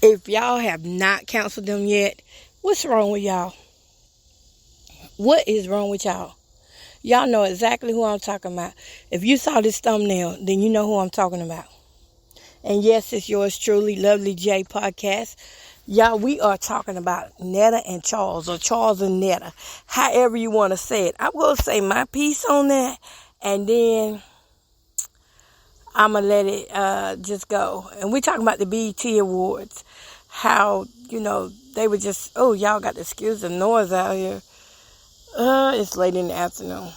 If y'all have not counseled them yet, what's wrong with y'all? What is wrong with y'all? Y'all know exactly who I'm talking about. If you saw this thumbnail, then you know who I'm talking about. And yes, it's yours truly, Lovely J Podcast. Y'all, we are talking about Netta and Charles, or Charles and Netta, however you want to say it. I will say my piece on that, and then I'm going to let it just go. And we're talking about the BET Awards, how, they were just, oh, y'all got to excuse the noise out here. It's late in the afternoon.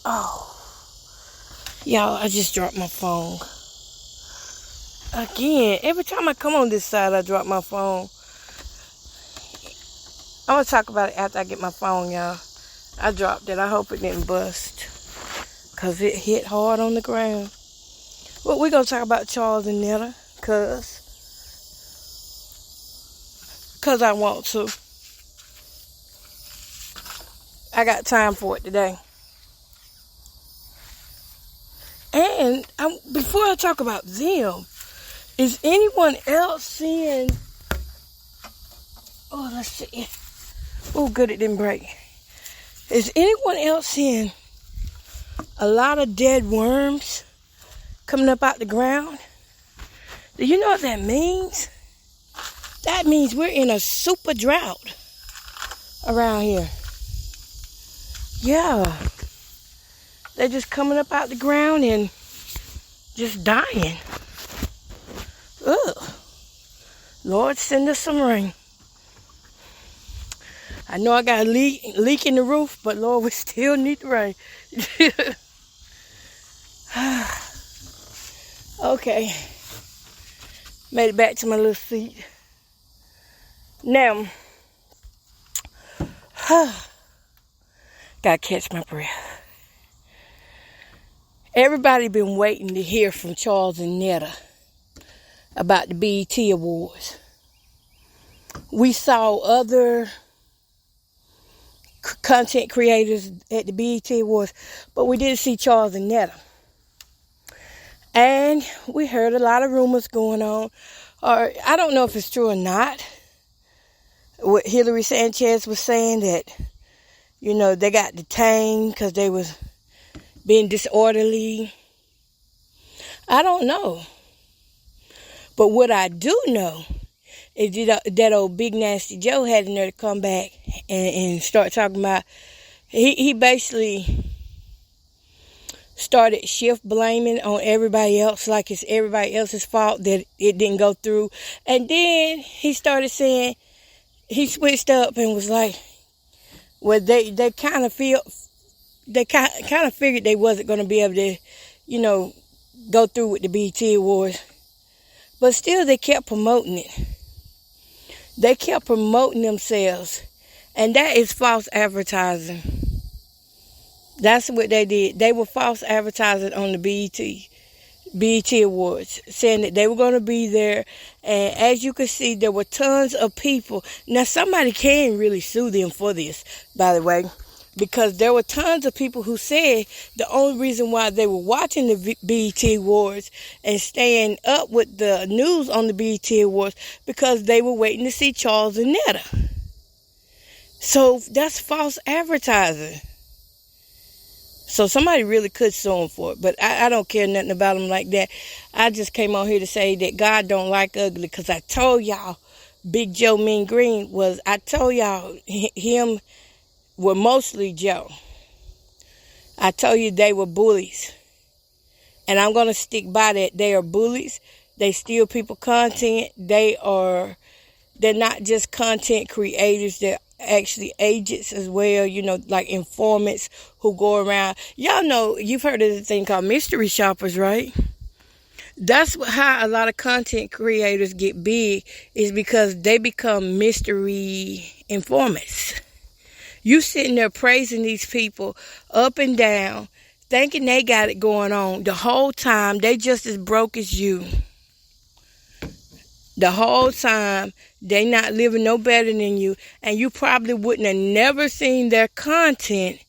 Oh. Y'all, I just dropped my phone. Again, every time I come on this side, I drop my phone. I'm going to talk about it after I get my phone, y'all. I dropped it. I hope it didn't bust, because it hit hard on the ground. Well, we're going to talk about Charles and Netta, because I want to. I got time for it today. And before I talk about them, is anyone else seeing... Oh, let's see. Oh, good, it didn't break. Is anyone else seeing a lot of dead worms coming up out the ground? Do you know what that means? That means we're in a super drought around here. Yeah. They're just coming up out the ground and just dying. Ugh. Lord, send us some rain. I know I got a leak in the roof, but Lord, we still need the rain. Okay. Made it back to my little seat. Now, gotta catch my breath. Everybody been waiting to hear from Charles and Netta about the BET Awards. We saw other content creators at the BET Awards, but we didn't see Charles and Netta. And we heard a lot of rumors going on, or I don't know if it's true or not. What Hillary Sanchez was saying, that, they got detained because they was being disorderly. I don't know. But what I do know is that old Big Nasty Joe had in there to come back and start talking about, he basically started shift blaming on everybody else, like it's everybody else's fault that it didn't go through. And then he started saying, he switched up and was like, well, they kind of figured they wasn't going to be able to, go through with the BET Awards. But still, they kept promoting it. They kept promoting themselves. And that is false advertising. That's what they did. They were false advertising on the BET Awards, saying that they were going to be there. And as you can see, there were tons of people. Now, somebody can really sue them for this, by the way, because there were tons of people who said the only reason why they were watching the BET Awards and staying up with the news on the BET Awards because they were waiting to see Charles and Netta. So that's false advertising. So somebody really could sue them for it, but I don't care nothing about them like that. I just came on here to say that God don't like ugly, because I told y'all Big Joe Mean Green I told y'all him were mostly Joe. I told you they were bullies. And I'm going to stick by that. They are bullies. They steal people content. They're not just content creators. They're actually agents as well, like informants who go around. Y'all know, you've heard of the thing called mystery shoppers, right? That's how a lot of content creators get big, is because they become mystery informants. You sitting there praising these people up and down, thinking they got it going on. The whole time, they just as broke as you. The whole time, they not living no better than you. And you probably wouldn't have never seen their content,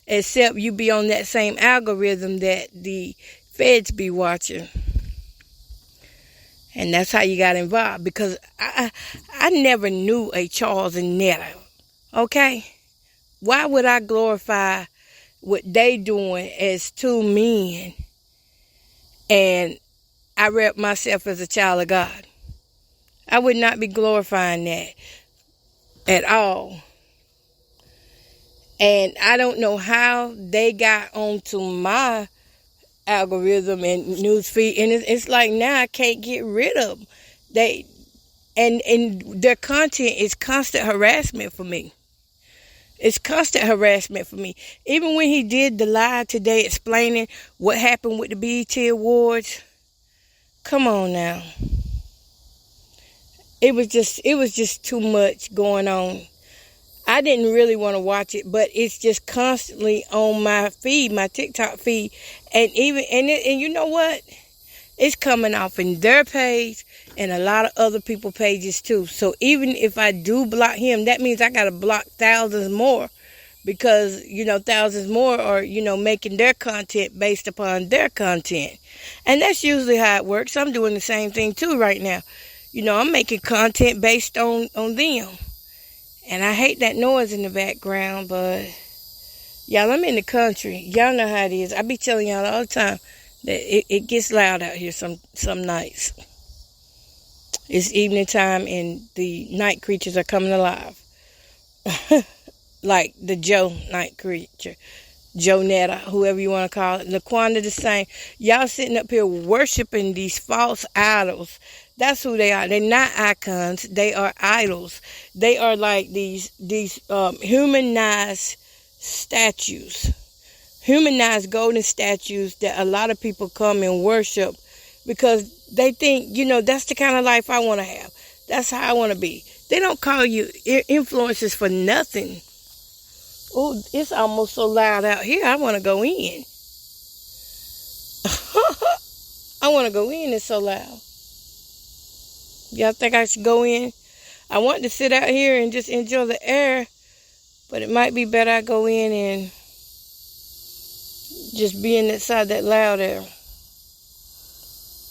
except you be on that same algorithm that the feds be watching. And that's how you got involved. Because I never knew a Charles and Netta. Okay? Why would I glorify what they doing as two men and I rep myself as a child of God? I would not be glorifying that at all. And I don't know how they got onto my algorithm and newsfeed, and it's like now I can't get rid of them. And their content is constant harassment for me. It's constant harassment for me. Even when he did the live today explaining what happened with the BET Awards, come on now. It was just too much going on. I didn't really want to watch it, but it's just constantly on my feed, my TikTok feed, and you know what? It's coming off in their page and a lot of other people's pages too. So even if I do block him, that means I got to block thousands more, because thousands more are making their content based upon their content, and that's usually how it works. I'm doing the same thing too right now. I'm making content based on them. And I hate that noise in the background, but y'all, I'm in the country. Y'all know how it is. I be telling y'all all the time that it gets loud out here some nights. It's evening time and the night creatures are coming alive. Like the Joe night creature. Joe Netta, whoever you want to call it. Laquanda the same. Y'all sitting up here worshiping these false idols. That's who they are. They're not icons. They are idols. They are like these humanized statues. Humanized golden statues that a lot of people come and worship because they think, that's the kind of life I want to have. That's how I want to be. They don't call you influencers for nothing. Oh, it's almost so loud out here. I want to go in. I want to go in. It's so loud. Y'all think I should go in? I want to sit out here and just enjoy the air, but it might be better I go in and just be inside that loud air.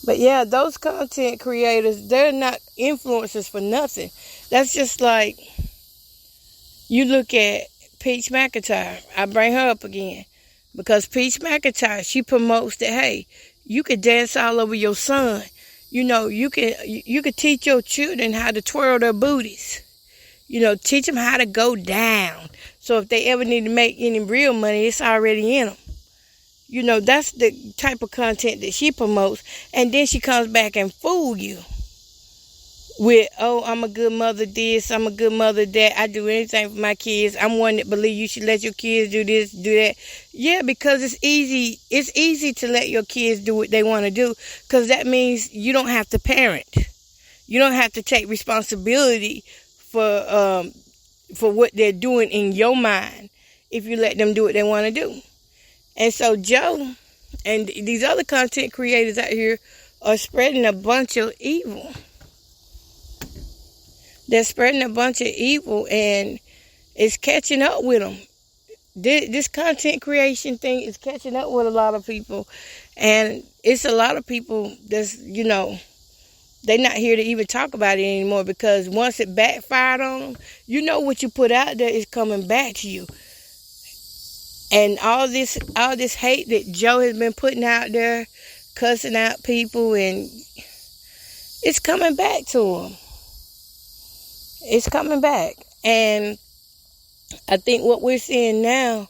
But yeah, those content creators, they're not influencers for nothing. That's just like, you look at Peach McIntyre. I bring her up again because Peach McIntyre, she promotes that, hey, you could dance all over your son. You could teach your children how to twirl their booties. Teach them how to go down. So if they ever need to make any real money, it's already in them. That's the type of content that she promotes. And then she comes back and fool you with, oh, I'm a good mother this, I'm a good mother that, I do anything for my kids. I'm one that believe you should let your kids do this, do that. Yeah, because it's easy to let your kids do what they want to do, because that means you don't have to parent. You don't have to take responsibility for what they're doing in your mind if you let them do what they want to do. And so Joe and these other content creators out here are spreading a bunch of evil. They're spreading a bunch of evil, and it's catching up with them. This content creation thing is catching up with a lot of people, and it's a lot of people that's, they're not here to even talk about it anymore, because once it backfired on them, what you put out there is coming back to you. And all this hate that Joe has been putting out there, cussing out people, and it's coming back to him. It's coming back. And I think what we're seeing now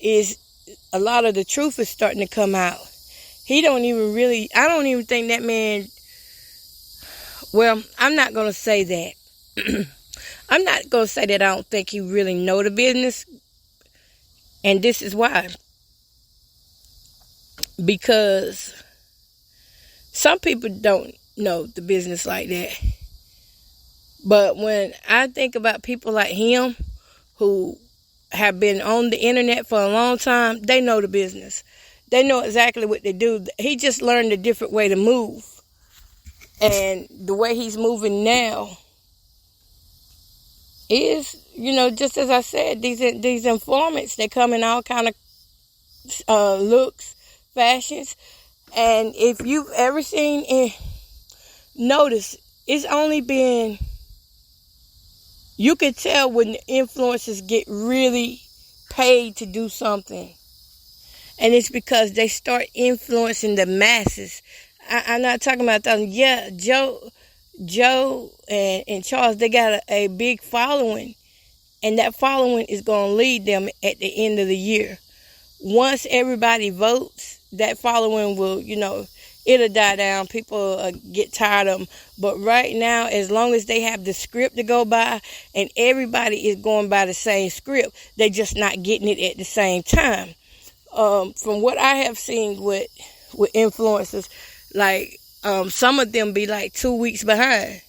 is a lot of the truth is starting to come out. I don't even think that man, well, I'm not going to say that. I'm not going to say that I don't think he really know the business. And this is why. Because some people don't know the business like that. But when I think about people like him who have been on the internet for a long time, they know the business. They know exactly what they do. He just learned a different way to move. And the way he's moving now is, just as I said, these informants, they come in all kind of looks, fashions. And if you've ever seen notice, it's only been, you can tell when the influencers get really paid to do something. And it's because they start influencing the masses. I'm not talking about them. Yeah, Joe and Charles, they got a big following. And that following is going to lead them at the end of the year. Once everybody votes, that following will, it'll die down. People get tired of them. But right now, as long as they have the script to go by and everybody is going by the same script, they're just not getting it at the same time. From what I have seen with influencers, like some of them be like 2 weeks behind.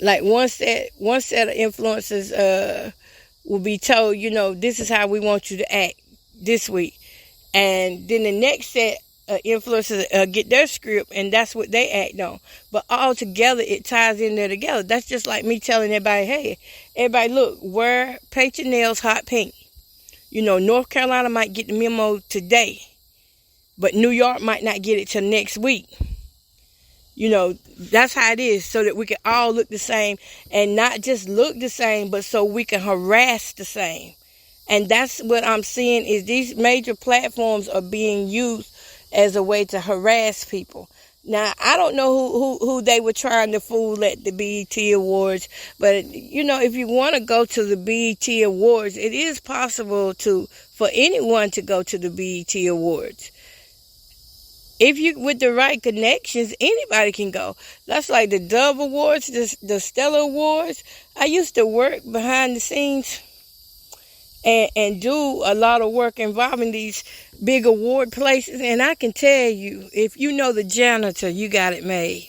Like one set of influencers will be told, this is how we want you to act this week, and then the next set of influencers get their script, and that's what they act on. But all together, it ties in there together. That's just like me telling everybody, hey, everybody, look, paint your nails hot pink. North Carolina might get the memo today, but New York might not get it till next week. That's how it is, so that we can all look the same, and not just look the same, but so we can harass the same. And that's what I'm seeing, is these major platforms are being used as a way to harass people. Now, I don't know who they were trying to fool at the BET Awards, but, if you want to go to the BET Awards, it is possible for anyone to go to the BET Awards. If you, with the right connections, anybody can go. That's like the Dove Awards, the Stellar Awards. I used to work behind the scenes and do a lot of work involving these big award places. And I can tell you, if you know the janitor, you got it made.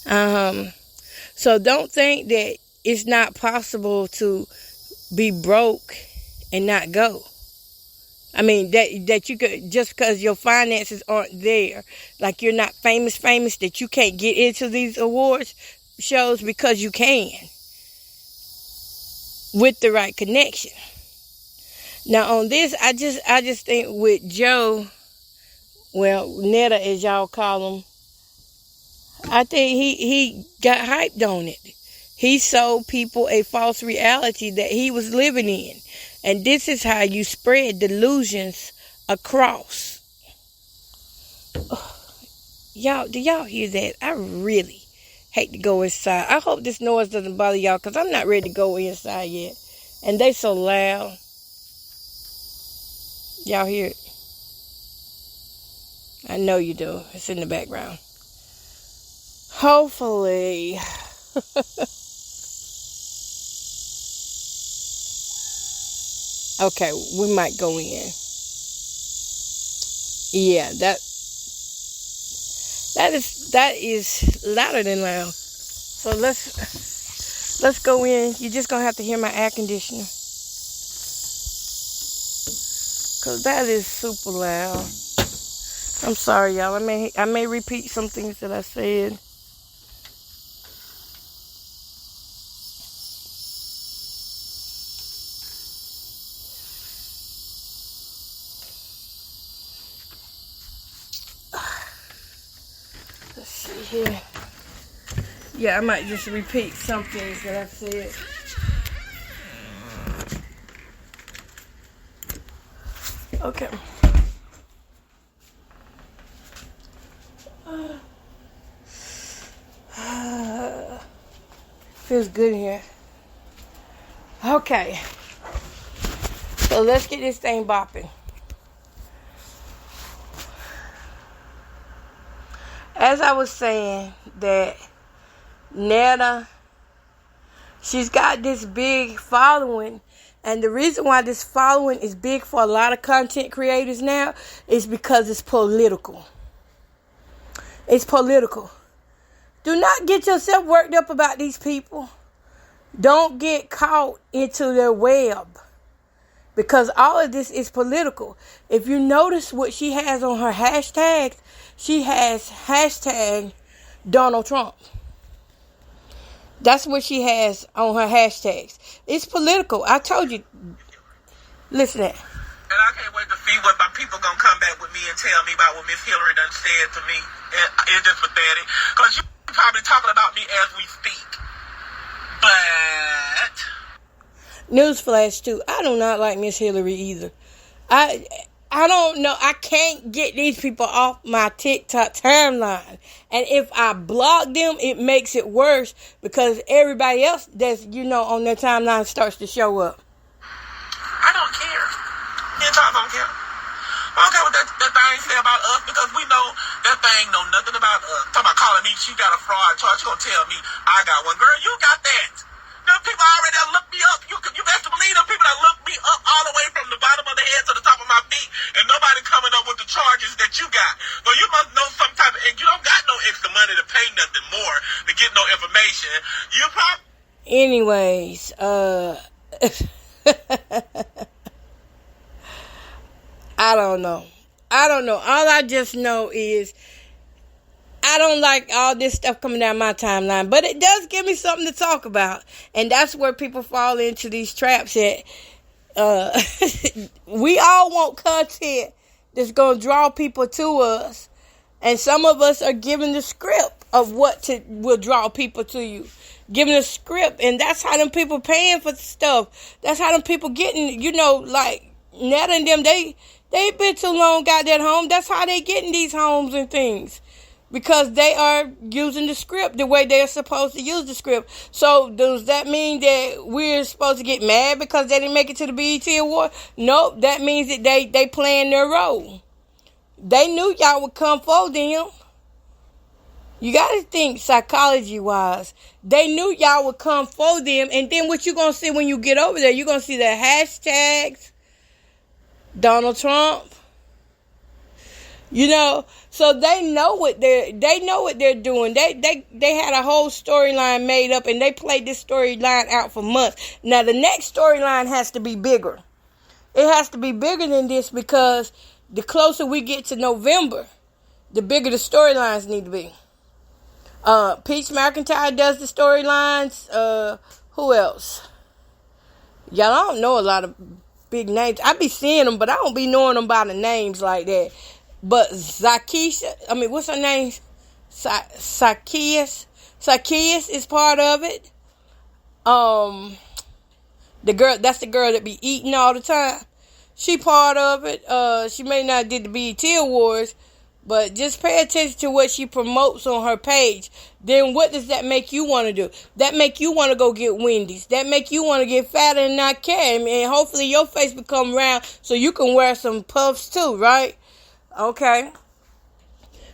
So don't think that it's not possible to be broke and not go. I mean, that you could, just because your finances aren't there, like you're not famous, that you can't get into these awards shows, because you can, with the right connection. Now on this, I just think with Joe, NETTA as y'all call him, I think he got hyped on it. He sold people a false reality that he was living in. And this is how you spread delusions across. Y'all, do y'all hear that? I really hate to go inside. I hope this noise doesn't bother y'all, because I'm not ready to go inside yet. And they so loud. Y'all hear it? I know you do. It's in the background. Hopefully. Okay, we might go in. Yeah, that is louder than loud. So let's go in. You're just gonna have to hear my air conditioner, cause that is super loud. I'm sorry, y'all. I may repeat some things that I said. Let's see here. Yeah, I might just repeat some things that I said. Okay. Feels good here. Okay. So let's get this thing bopping. As I was saying, that NETTA, she's got this big following. And the reason why this following is big for a lot of content creators now is because it's political. It's political. Do not get yourself worked up about these people. Don't get caught into their web, because all of this is political. If you notice what she has on her hashtags, she has hashtag Donald Trump. That's what she has on her hashtags. It's political. I told you. Listen at. And I can't wait to see what my people gonna come back with me and tell me about what Miss Hillary done said to me. It's just pathetic. Because you probably talking about me as we speak. But newsflash too, I do not like Miss Hillary either. I don't know. I can't get these people off my TikTok timeline. And if I block them, it makes it worse because everybody else that's, on their timeline starts to show up. I don't care. I don't care. I don't care what that thing say about us because we know that thing know nothing about us. Talking about calling me, she got a fraud charge. She gonna tell me I got one. Girl, you got that. Them people already done looked me up. You best to believe them people that looked me up all the way from the bottom of the head to the top of my feet, and nobody coming up with the charges that you got. So you must know some type of. You don't got no extra money to pay nothing more to get no information. You probably. Anyways, I don't know. All I just know is I don't like all this stuff coming down my timeline, but it does give me something to talk about. And that's where people fall into these traps at. We all want content that's going to draw people to us. And some of us are given the script of what will draw people to you. Given a script. And that's how them people paying for stuff. That's how them people getting, like Netta and them, they've been too long got that home. That's how they getting these homes and things. Because they are using the script the way they're supposed to use the script. So does that mean that we're supposed to get mad because they didn't make it to the BET Award? Nope, that means that they playing their role. They knew y'all would come for them. You got to think psychology-wise. They knew y'all would come for them. And then what you going to see when you get over there, you're going to see the hashtags, Donald Trump. So they know what they're doing. They had a whole storyline made up and they played this storyline out for months. Now the next storyline has to be bigger. It has to be bigger than this because the closer we get to November, the bigger the storylines need to be. Peach McIntyre does the storylines. Who else? Y'all, I don't know a lot of big names. I be seeing them, but I don't be knowing them by the names like that. But what's her name? Zacchaeus is part of it. That's the girl that be eating all the time. She part of it. She may not did the BET Awards, but just pay attention to what she promotes on her page. Then what does that make you want to do? That make you want to go get Wendy's. That make you want to get fatter and not care. And hopefully your face become round so you can wear some puffs too, right? Okay.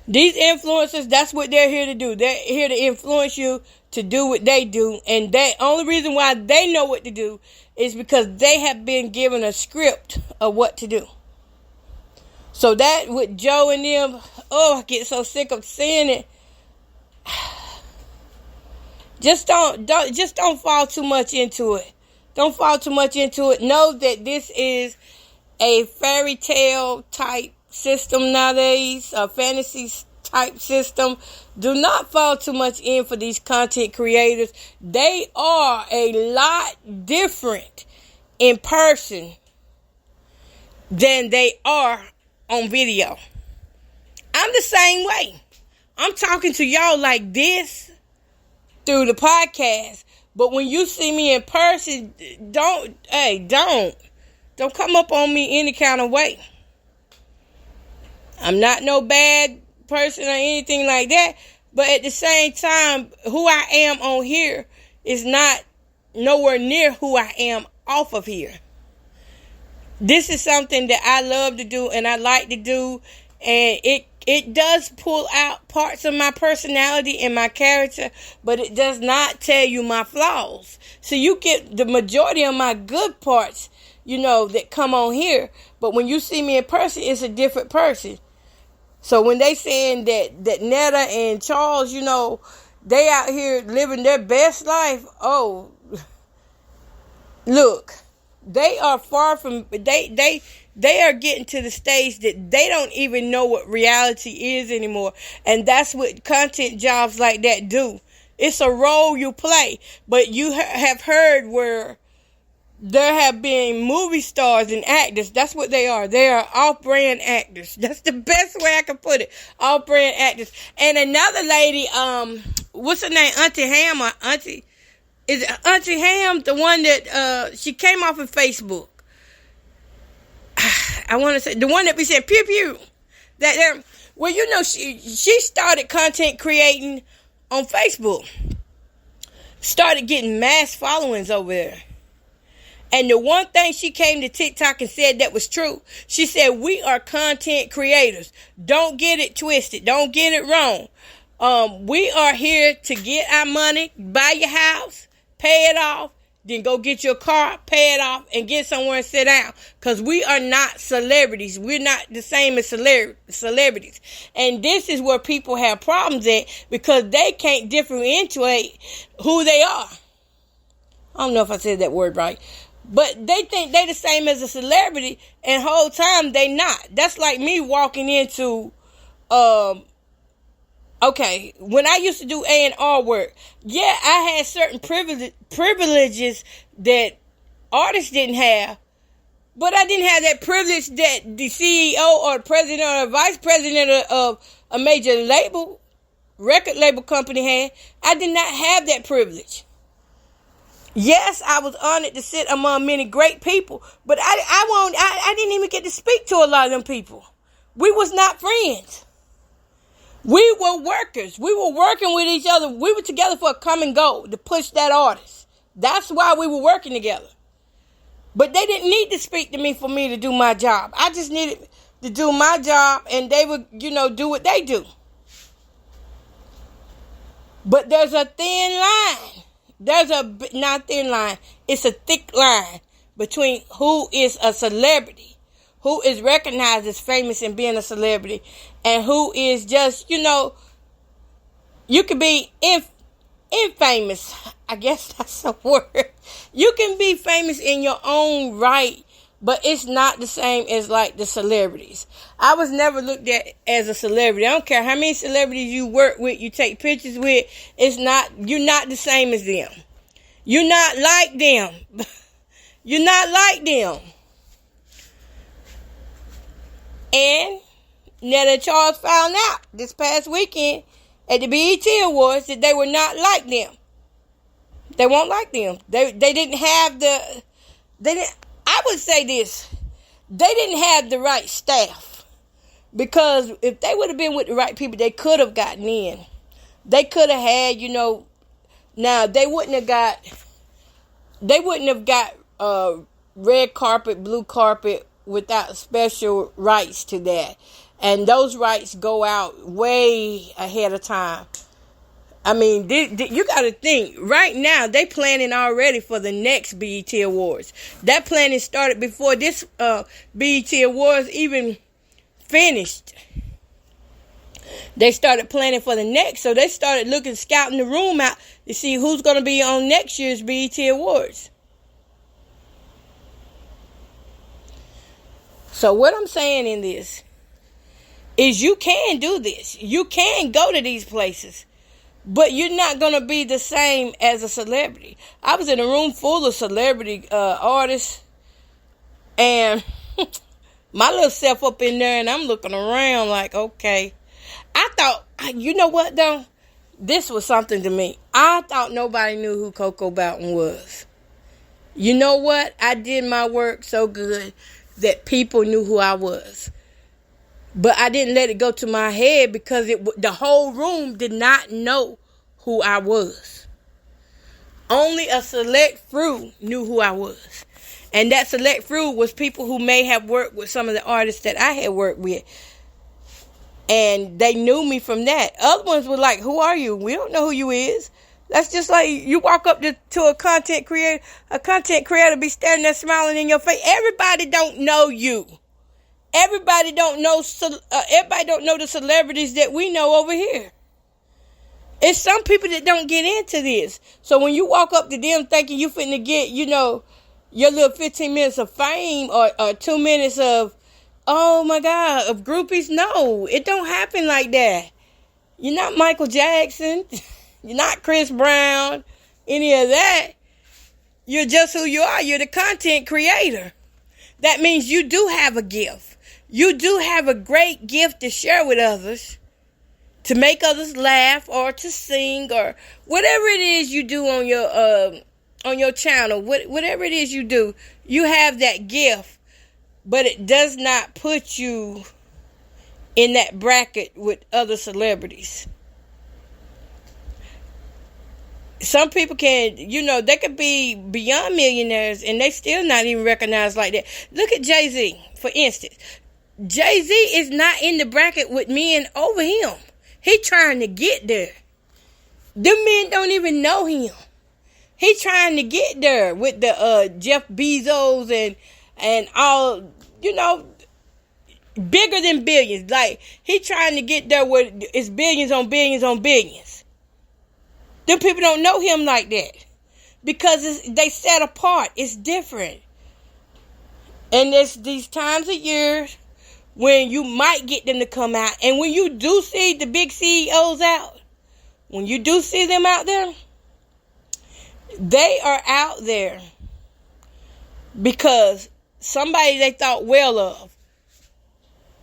These influencers, that's what they're here to do. They're here to influence you to do what they do. And the only reason why they know what to do is because they have been given a script of what to do. So that with Joe and them, I get so sick of seeing it. Just don't fall too much into it. Don't fall too much into it. Know that this is a fairy tale type system nowadays, a fantasy type system. Do not fall too much in for these content creators. They are a lot different in person than they are on video. I'm the same way. I'm talking to y'all like this through the podcast, but when you see me in person, don't come up on me any kind of way. I'm not no bad person or anything like that. But at the same time, who I am on here is not nowhere near who I am off of here. This is something that I love to do and I like to do. And it does pull out parts of my personality and my character, but it does not tell you my flaws. So you get the majority of my good parts, that come on here. But when you see me in person, it's a different person. So when they saying that Netta and Charles, they out here living their best life. Oh, look, they are far from, they are getting to the stage that they don't even know what reality is anymore. And that's what content jobs like that do. It's a role you play. But you have heard where there have been movie stars and actors. That's what they are. They are off-brand actors. That's the best way I can put it. Off-brand actors. And another lady, what's her name? Auntie Ham or Auntie? Is it Auntie Ham, the one that she came off of Facebook? I want to say the one that we said pew pew. That well, you know, she started content creating on Facebook. Started getting mass followings over there. And the one thing she came to TikTok and said that was true, she said, we are content creators. Don't get it twisted. Don't get it wrong. We are here to get our money, buy your house, pay it off, then go get your car, pay it off, and get somewhere and sit down. Because we are not celebrities. We're not the same as celebrities. And this is where people have problems at, because they can't differentiate who they are. I don't know if I said that word right. But they think they the same as a celebrity, and whole time they not. That's like me walking into, okay, when I used to do A&R work, yeah, I had certain privileges that artists didn't have, but I didn't have that privilege that the CEO or the president or the vice president of a major record label company had. I did not have that privilege. Yes, I was honored to sit among many great people, but I didn't even get to speak to a lot of them people. We was not friends. We were workers. We were working with each other. We were together for a common goal, to push that artist. That's why we were working together. But they didn't need to speak to me for me to do my job. I just needed to do my job, and they would, do what they do. But there's a thin line. Not thin line. It's a thick line between who is a celebrity, who is recognized as famous and being a celebrity, and who is just, you could be infamous. I guess that's a word. You can be famous in your own right, but it's not the same as like the celebrities. I was never looked at as a celebrity. I don't care how many celebrities you work with, you take pictures with. You're not the same as them. You're not like them. You're not like them. And Netta Charles found out this past weekend at the BET Awards that they were not like them. They weren't like them. They didn't have I would say this. They didn't have the right staff. Because if they would have been with the right people, they could have gotten in. They could have had, now they wouldn't have got red carpet, blue carpet without special rights to that. And those rights go out way ahead of time. I mean, you got to think, right now, they planning already for the next BET Awards. That planning started before this BET Awards even finished. They started planning for the next, so they started scouting the room out to see who's going to be on next year's BET Awards. So what I'm saying in this is you can do this. You can go to these places. But you're not going to be the same as a celebrity. I was in a room full of celebrity artists. And my little self up in there. And I'm looking around like, okay. I thought, you know what though? This was something to me. I thought nobody knew who Coco Boughton was. You know what? I did my work so good that people knew who I was. But I didn't let it go to my head because the whole room did not know who I was. Only a select few knew who I was. And that select few was people who may have worked with some of the artists that I had worked with. And they knew me from that. Other ones were like, who are you? We don't know who you is. That's just like you walk up to a content creator. A content creator be standing there smiling in your face. Everybody don't know you. Everybody don't know the celebrities that we know over here. It's some people that don't get into this. So when you walk up to them thinking you finna get, your little 15 minutes of fame or 2 minutes of, oh my God, of groupies, no, it don't happen like that. You're not Michael Jackson. You're not Chris Brown. Any of that. You're just who you are. You're the content creator. That means you do have a gift. You do have a great gift to share with others, to make others laugh or to sing or whatever it is you do on your channel, whatever it is you do, you have that gift, but it does not put you in that bracket with other celebrities. Some people can, they could be beyond millionaires and they still not even recognized like that. Look at Jay-Z, for instance. Jay-Z is not in the bracket with men over him. He trying to get there. Them men don't even know him. He trying to get there with the Jeff Bezos and all, bigger than billions. Like, he trying to get there where it's billions on billions on billions. Them people don't know him like that. Because they set apart. It's different. And there's these times of years when you might get them to come out. And when you do see the big CEOs out, when you do see them out there, they are out there because somebody they thought well of,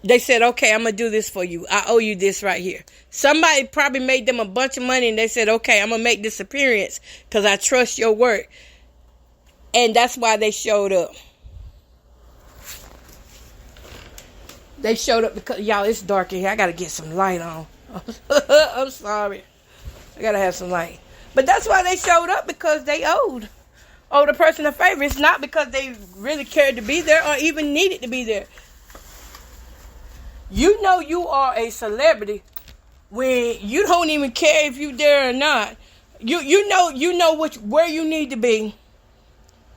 they said, okay, I'm going to do this for you. I owe you this right here. Somebody probably made them a bunch of money and they said, okay, I'm going to make this appearance because I trust your work. And that's why they showed up. They showed up because, y'all, it's dark in here. I got to get some light on. I'm sorry. I got to have some light. But that's why they showed up, because they owed the person a favor. It's not because they really cared to be there or even needed to be there. You know you are a celebrity when you don't even care if you there or not. You know where you need to be.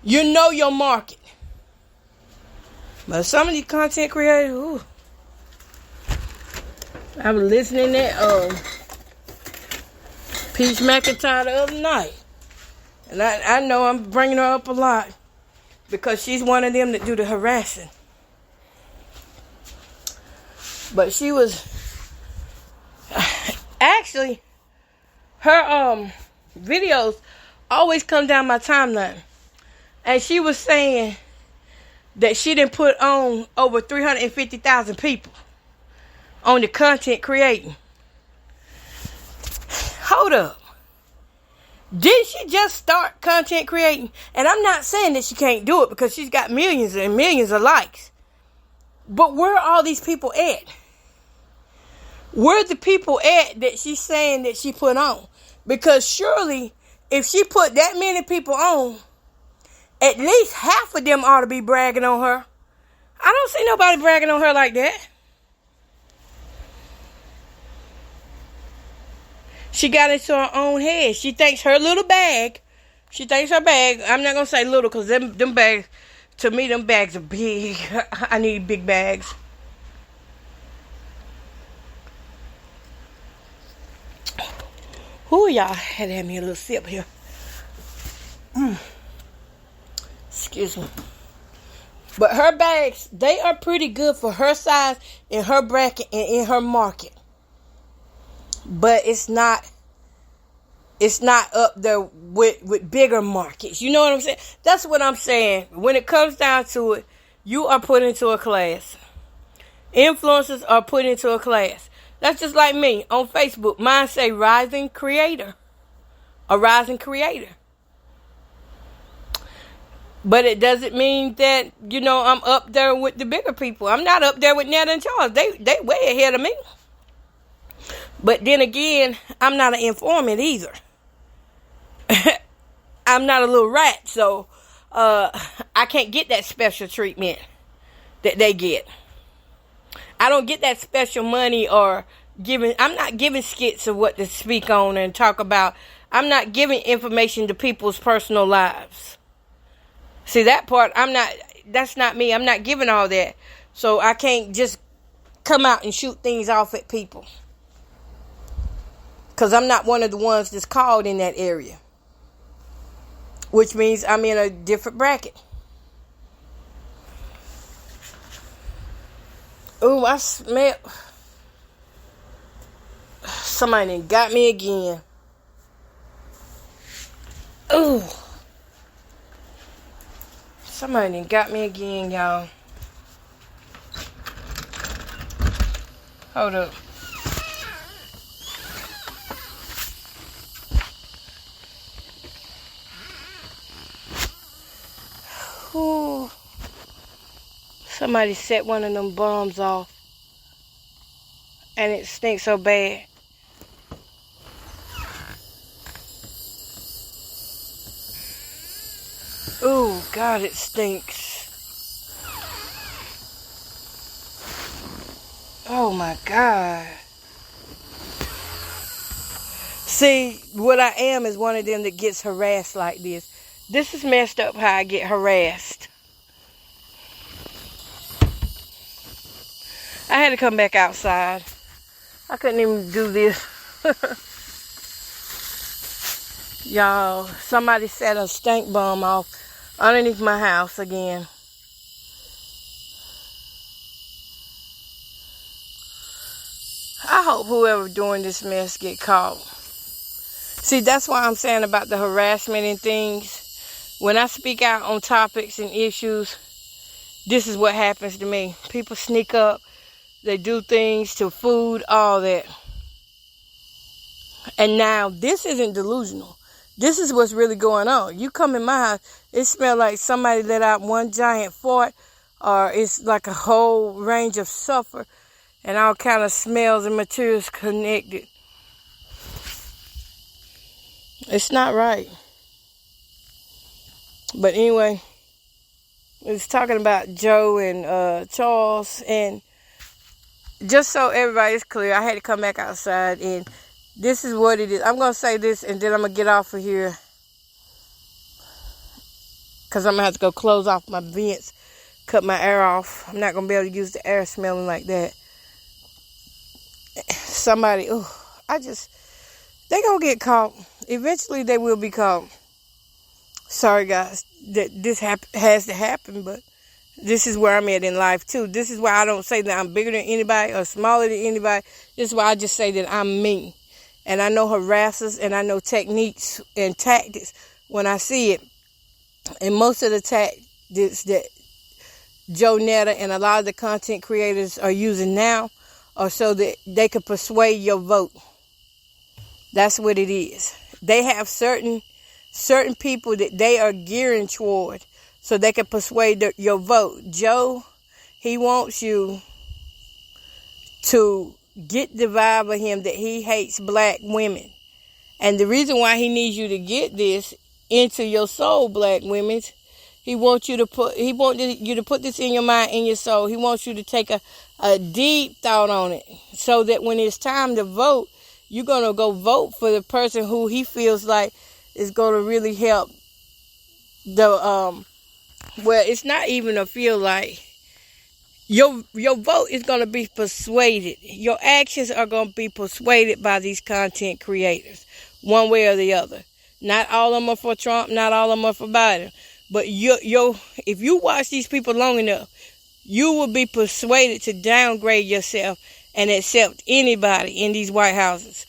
You know your market. But some of these content creators, ooh. I was listening to Peach McIntyre the other night. And I know I'm bringing her up a lot because she's one of them that do the harassing. But she was actually, her videos always come down my timeline. And she was saying that she done put on over 350,000 people on the content creating. Hold up. Didn't she just start content creating? And I'm not saying that she can't do it because she's got millions and millions of likes. But where are all these people at? Where are the people at that she's saying that she put on? Because surely, if she put that many people on, at least half of them ought to be bragging on her. I don't see nobody bragging on her like that. She got into her own head. She thinks her little bag. She thinks her bag. I'm not going to say little because them bags, to me, them bags are big. I need big bags. Ooh, y'all had to have me a little sip here. Excuse me. But her bags, they are pretty good for her size, in her bracket, and in her market. But it's not up there with bigger markets. You know what I'm saying? That's what I'm saying. When it comes down to it, you are put into a class. Influencers are put into a class. That's just like me on Facebook. Mine say rising creator. A rising creator. But it doesn't mean that, I'm up there with the bigger people. I'm not up there with Netta and Charles. They way ahead of me. But then again, I'm not an informant either. I'm not a little rat, so I can't get that special treatment that they get. I don't get that special money or I'm not giving skits of what to speak on and talk about. I'm not giving information to people's personal lives. See, that part, that's not me. I'm not giving all that. So I can't just come out and shoot things off at people. Because I'm not one of the ones that's called in that area. Which means I'm in a different bracket. Ooh, I smell. Somebody done got me again. Ooh. Somebody done got me again, y'all. Hold up. Somebody set one of them bombs off. And it stinks so bad. Ooh, God, it stinks. Oh my God. See, what I am is one of them that gets harassed like this. This is messed up how I get harassed. I had to come back outside. I couldn't even do this. Y'all, somebody set a stink bomb off underneath my house again. I hope whoever doing this mess get caught. See, that's why I'm saying about the harassment and things. When I speak out on topics and issues, this is what happens to me. People sneak up. They do things to food, all that. And now, this isn't delusional. This is what's really going on. You come in my house, it smells like somebody let out one giant fart, or it's like a whole range of sulfur and all kind of smells and materials connected. It's not right. But anyway, it's talking about Joe and Charles, and just so everybody's clear, I had to come back outside, and this is what it is. I'm going to say this, and then I'm going to get off of here, because I'm going to have to go close off my vents, cut my air off. I'm not going to be able to use the air smelling like that. Somebody, they going to get caught. Eventually, they will be caught. Sorry, guys, that this has to happen, but this is where I'm at in life, too. This is why I don't say that I'm bigger than anybody or smaller than anybody. This is why I just say that I'm me. And I know harassers, and I know techniques and tactics when I see it. And most of the tactics that Joe, NETTA, and a lot of the content creators are using now are so that they can persuade your vote. That's what it is. They have certain people that they are gearing toward so they can persuade your vote. Joe, he wants you to get the vibe of him that he hates black women. And the reason why he needs you to get this into your soul, black women, he wants you to put this in your mind, in your soul. He wants you to take a deep thought on it, so that when it's time to vote, you're going to go vote for the person who he feels like is going to really help the, well, it's not even a feel like. Your vote is going to be persuaded. Your actions are going to be persuaded by these content creators, one way or the other. Not all of them are for Trump, not all of them are for Biden. But if you watch these people long enough, you will be persuaded to downgrade yourself and accept anybody in these White Houses.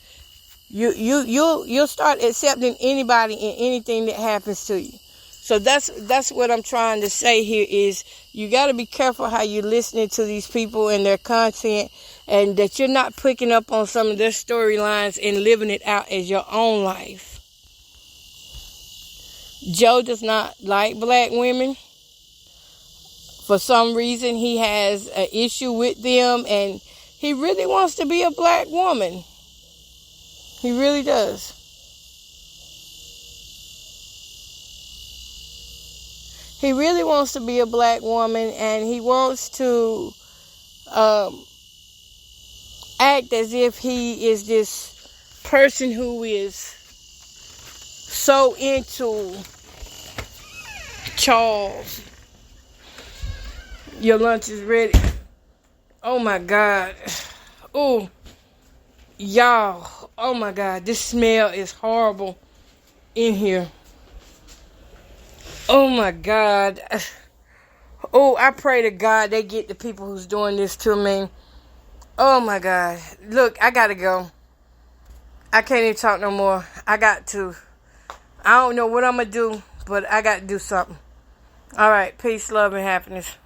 You'll start accepting anybody and anything that happens to you. So that's what I'm trying to say here is you got to be careful how you're listening to these people and their content, and that you're not picking up on some of their storylines and living it out as your own life. Joe does not like black women. For some reason, he has an issue with them, and he really wants to be a black woman. He really does. He really wants to be a black woman, and he wants to act as if he is this person who is so into Charles. Your lunch is ready. Oh my God. Oh, y'all. Oh my God. This smell is horrible in here. Oh my God. Oh, I pray to God they get the people who's doing this to me. Oh my God. Look, I gotta go. I can't even talk no more. I got to. I don't know what I'm gonna do, but I got to do something. All right. Peace, love, and happiness.